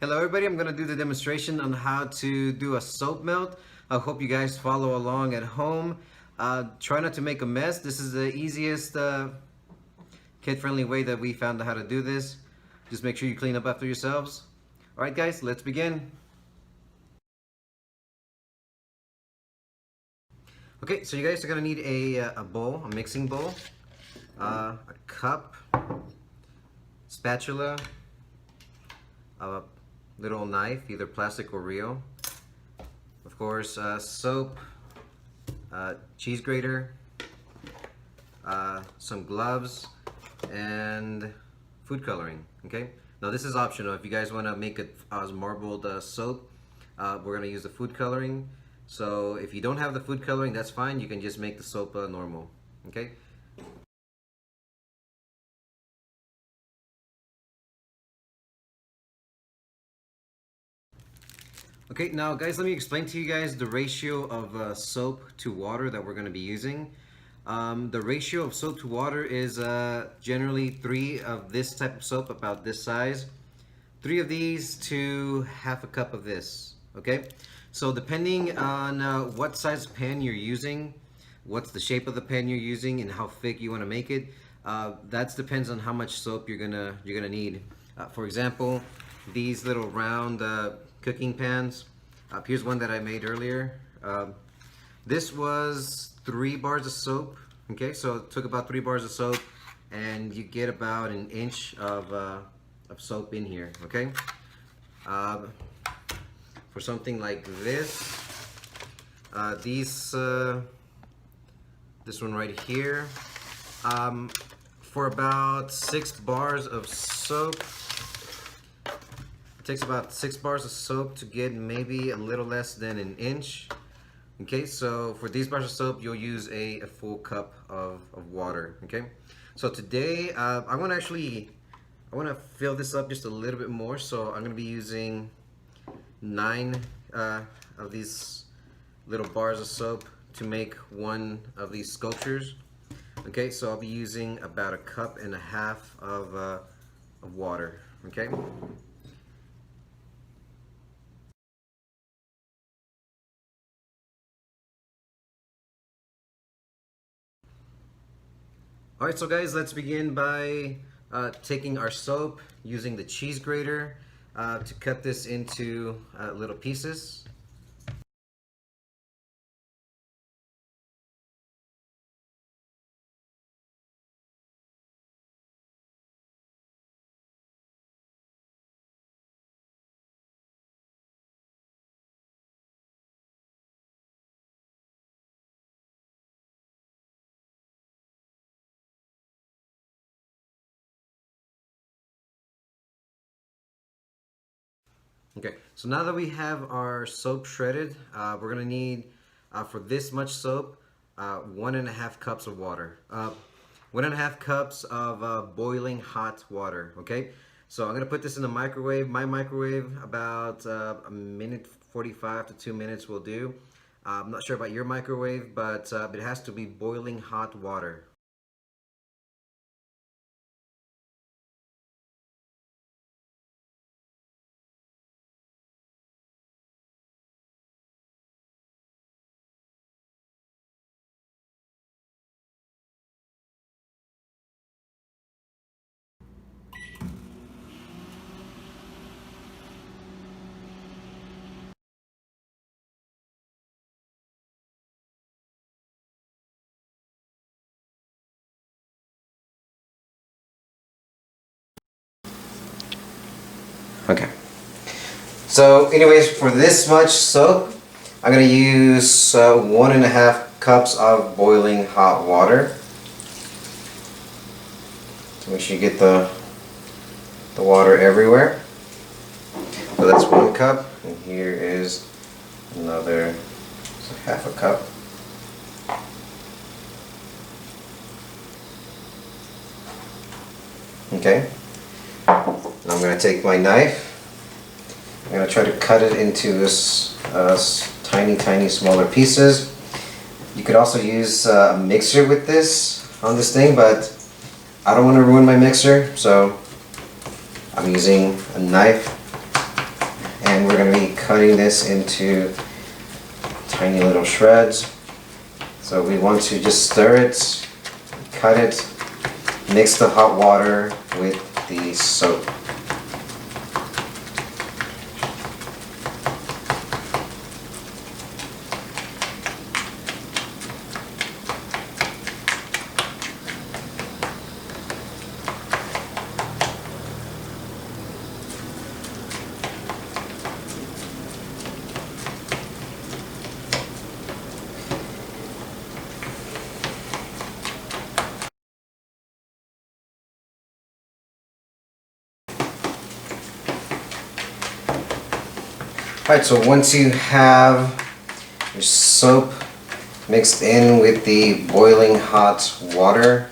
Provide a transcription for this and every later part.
Hello everybody, I'm going to do the demonstration on how to do a soap melt. I hope you guys follow along at home. Try not to make a mess. This is the easiest kid-friendly way that we found out how to do this. Just make sure you clean up after yourselves. Alright guys, let's begin. Okay, so you guys are going to need a bowl, a mixing bowl, a cup, spatula, a little knife, either plastic or real, of course, soap, cheese grater, some gloves, and food coloring. Okay, now this is optional. If you guys want to make it marbled soap, we're going to use the food coloring. So if you don't have the food coloring, that's fine. You can just make the soap normal. Okay. Okay, now guys, let me explain to you guys the ratio of soap to water that we're going to be using. The ratio of soap to water is generally 3 of this type of soap, about this size. 3 of these to half a cup of this, okay? So depending on what size pan you're using, what's the shape of the pan you're using, and how thick you want to make it, that depends on how much soap you're gonna need. For example, these little round cooking pans. Here's one that I made earlier. This was 3 bars of soap. Okay, so it took about 3 bars of soap, and you get about an inch of soap in here. Okay. For something like this, this one right here, for about 6 bars of soap. It takes about 6 bars of soap to get maybe a little less than an inch. Okay, so for these bars of soap, you'll use a full cup of water. Okay, so today I want to fill this up just a little bit more. So I'm going to be using 9 of these little bars of soap to make one of these sculptures. Okay, so I'll be using about 1.5 cups of water. Okay. Alright, so guys, let's begin by taking our soap, using the cheese grater to cut this into little pieces. Okay, so now that we have our soap shredded, we're gonna need, for this much soap, 1.5 cups of water. 1.5 cups of boiling hot water, okay? So I'm gonna put this in the microwave. My microwave, about a minute 45 to 2 minutes will do. I'm not sure about your microwave, but it has to be boiling hot water. Okay. So anyways, for this much soap, I'm going to use 1.5 cups of boiling hot water. So make sure you get the water everywhere. So that's 1 cup, and here is another, so 1/2 cup. Okay. I'm going to take my knife. I'm going to try to cut it into this tiny smaller pieces. You could also use a mixer with this on this thing, but I don't want to ruin my mixer, so I'm using a knife and we're going to be cutting this into tiny little shreds. So we want to just stir it, cut it, mix the hot water with the soap. Alright, so once you have your soap mixed in with the boiling hot water,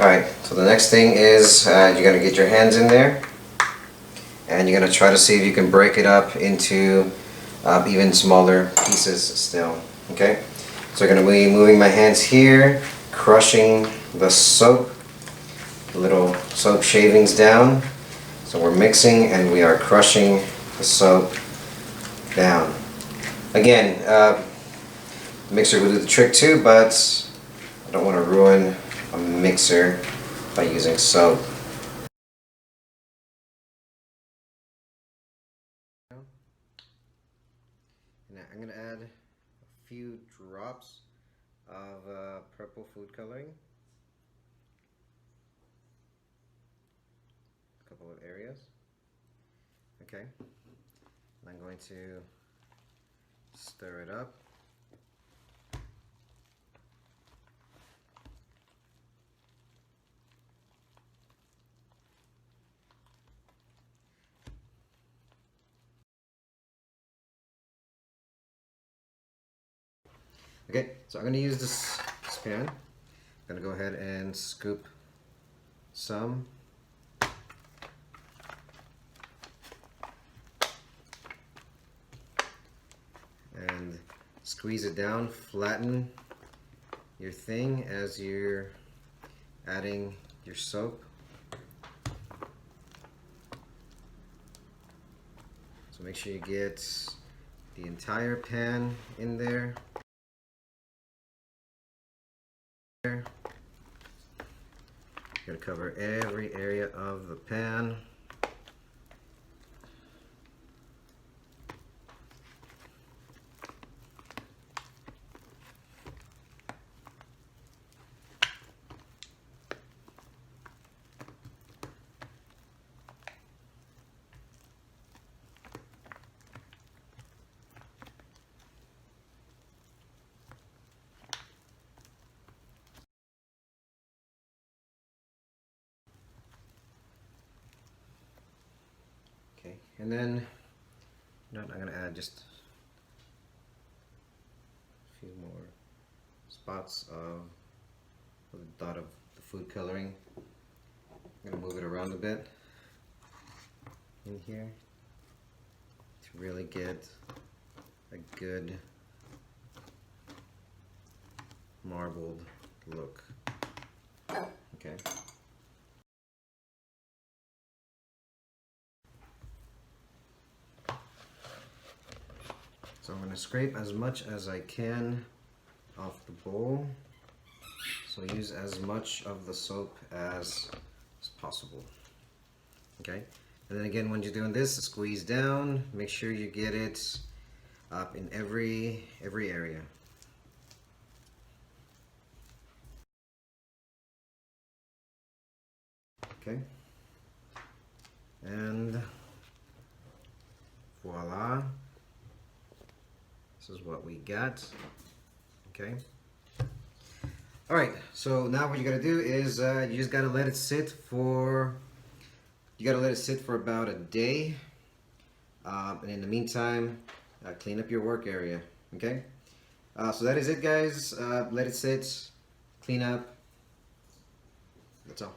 alright, so the next thing is you're going to get your hands in there and you're going to try to see if you can break it up into even smaller pieces still. Okay, so I'm going to be moving my hands here, crushing the soap, little soap shavings down. So we're mixing and we are crushing the soap down. Again, mixer will do the trick too, but I don't want to ruin a mixer by using soap. Now I'm going to add a few drops of purple food coloring. A couple of areas. Okay. I'm going to stir it up. Okay, so I'm going to use this pan. I'm going to go ahead and scoop some. And squeeze it down, flatten your thing as you're adding your soap. So make sure you get the entire pan in there. You're going to cover every area of the pan. Okay, and then I'm going to add just a few more spots of the dot of the food coloring. I'm going to move it around a bit in here to really get a good marbled look. Okay. So I'm going to scrape as much as I can off the bowl. So use as much of the soap as possible. Okay, and then again, when you're doing this, squeeze down. Make sure you get it up in every area. Okay, and voila. This is what we got. Okay. All right. So now what you gotta do is you just gotta let it sit for. You gotta let it sit for about a day. And in the meantime, clean up your work area. Okay. So that is it, guys. Let it sit. Clean up. That's all.